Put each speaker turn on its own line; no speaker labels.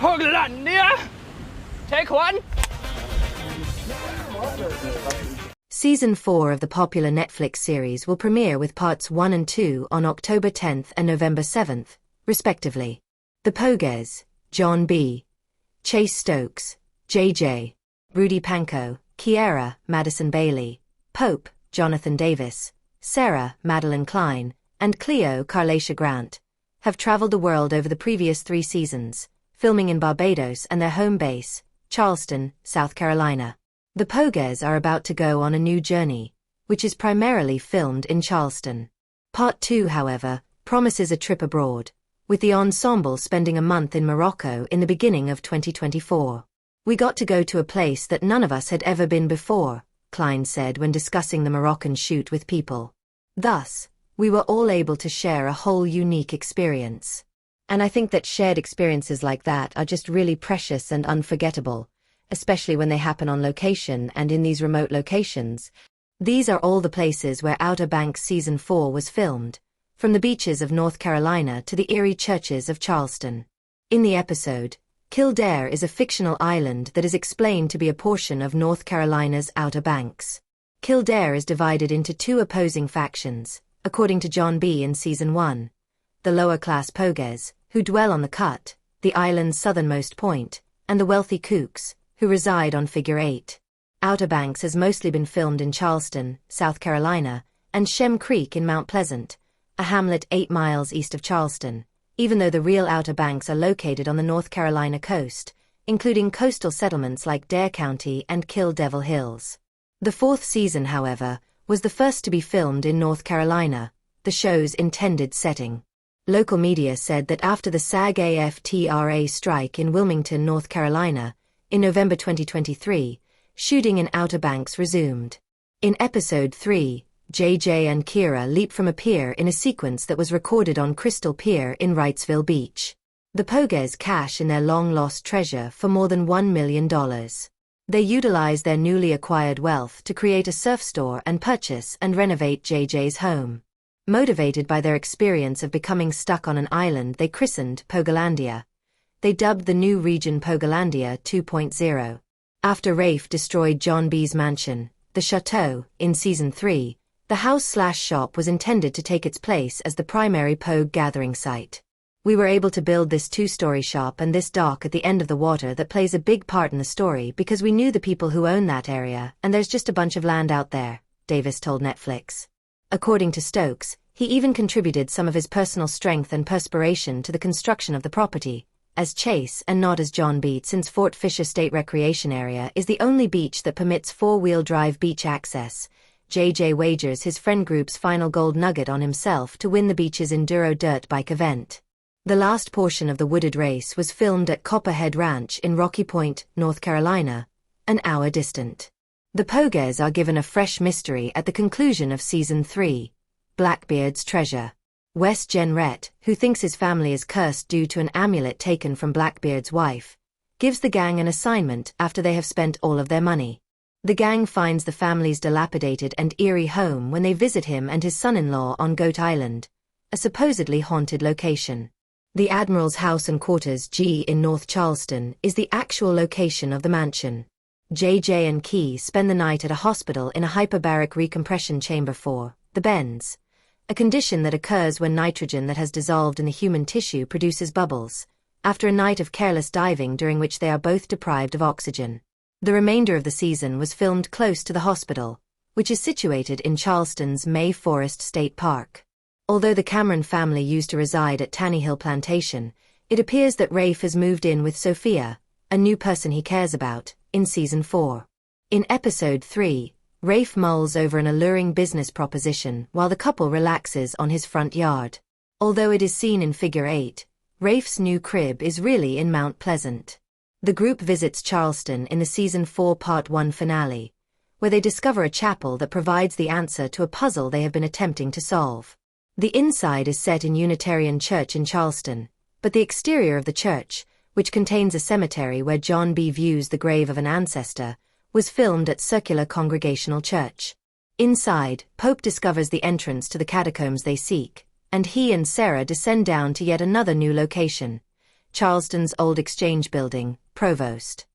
Pogalandia. Take one.
Season 4 of the popular Netflix series will premiere with parts 1 and 2 on October 10th and November 7th, respectively. The Pogues, John B., Chase Stokes, JJ, Rudy Pankow, Kiera, Madison Bailey, Pope, Jonathan Davis, Sarah, Madeline Klein, and Cleo, Carlacia Grant, have traveled the world over the previous 3 seasons, filming in Barbados and their home base, Charleston, South Carolina. The Pogues are about to go on a new journey, which is primarily filmed in Charleston. Part 2, however, promises a trip abroad, with the ensemble spending a month in Morocco in the beginning of 2024. "We got to go to a place that none of us had ever been before," Klein said when discussing the Moroccan shoot with People. "Thus, we were all able to share a whole unique experience. And I think that shared experiences like that are just really precious and unforgettable, especially when they happen on location and in these remote locations. These are all the places where Outer Banks Season 4 was filmed, from the beaches of North Carolina to the eerie churches of Charleston. In the episode, Kildare is a fictional island that is explained to be a portion of North Carolina's Outer Banks. Kildare is divided into 2 opposing factions, according to John B. in Season 1. The lower-class Pogues, who dwell on the Cut, the island's southernmost point, and the wealthy Kooks, who reside on Figure 8. Outer Banks has mostly been filmed in Charleston, South Carolina, and Shem Creek in Mount Pleasant, a hamlet 8 miles east of Charleston, even though the real Outer Banks are located on the North Carolina coast, including coastal settlements like Dare County and Kill Devil Hills. The 4th season, however, was the first to be filmed in North Carolina, the show's intended setting. Local media said that after the SAG-AFTRA strike in Wilmington, North Carolina, in November 2023, shooting in Outer Banks resumed. In Episode 3, JJ and Kiera leap from a pier in a sequence that was recorded on Crystal Pier in Wrightsville Beach. The Pogues cash in their long-lost treasure for more than $1 million. They utilize their newly acquired wealth to create a surf store and purchase and renovate JJ's home. Motivated by their experience of becoming stuck on an island they christened Pogalandia, they dubbed the new region Pogalandia 2.0. After Rafe destroyed John B.'s mansion, the Chateau, in Season 3, the house/shop was intended to take its place as the primary Pogue gathering site. "We were able to build this 2-story shop and this dock at the end of the water that plays a big part in the story because we knew the people who own that area and there's just a bunch of land out there," Davis told Netflix. According to Stokes, he even contributed some of his personal strength and perspiration to the construction of the property, as Chase and not as John B., since Fort Fisher State Recreation Area is the only beach that permits 4-wheel drive beach access. JJ wagers his friend group's final gold nugget on himself to win the beach's enduro dirt bike event. The last portion of the wooded race was filmed at Copperhead Ranch in Rocky Point, North Carolina, an hour distant. The Pogues are given a fresh mystery at the conclusion of Season 3, Blackbeard's Treasure. Wes Jenrette, who thinks his family is cursed due to an amulet taken from Blackbeard's wife, gives the gang an assignment after they have spent all of their money. The gang finds the family's dilapidated and eerie home when they visit him and his son-in-law on Goat Island, a supposedly haunted location. The Admiral's House and Quarters G in North Charleston is the actual location of the mansion. JJ and Key spend the night at a hospital in a hyperbaric recompression chamber for the bends, a condition that occurs when nitrogen that has dissolved in the human tissue produces bubbles, after a night of careless diving during which they are both deprived of oxygen. The remainder of the season was filmed close to the hospital, which is situated in Charleston's May Forest State Park. Although the Cameron family used to reside at Tanny Hill Plantation, it appears that Rafe has moved in with Sophia, a new person he cares about, in Season 4. In Episode 3, Rafe mulls over an alluring business proposition while the couple relaxes on his front yard. Although it is seen in Figure 8, Rafe's new crib is really in Mount Pleasant. The group visits Charleston in the Season 4 Part 1 finale, where they discover a chapel that provides the answer to a puzzle they have been attempting to solve. The inside is set in Unitarian Church in Charleston, but the exterior of the church, which contains a cemetery where John B. views the grave of an ancestor, was filmed at Circular Congregational Church. Inside, Pope discovers the entrance to the catacombs they seek, and he and Sarah descend down to yet another new location, Charleston's Old Exchange Building, Provost.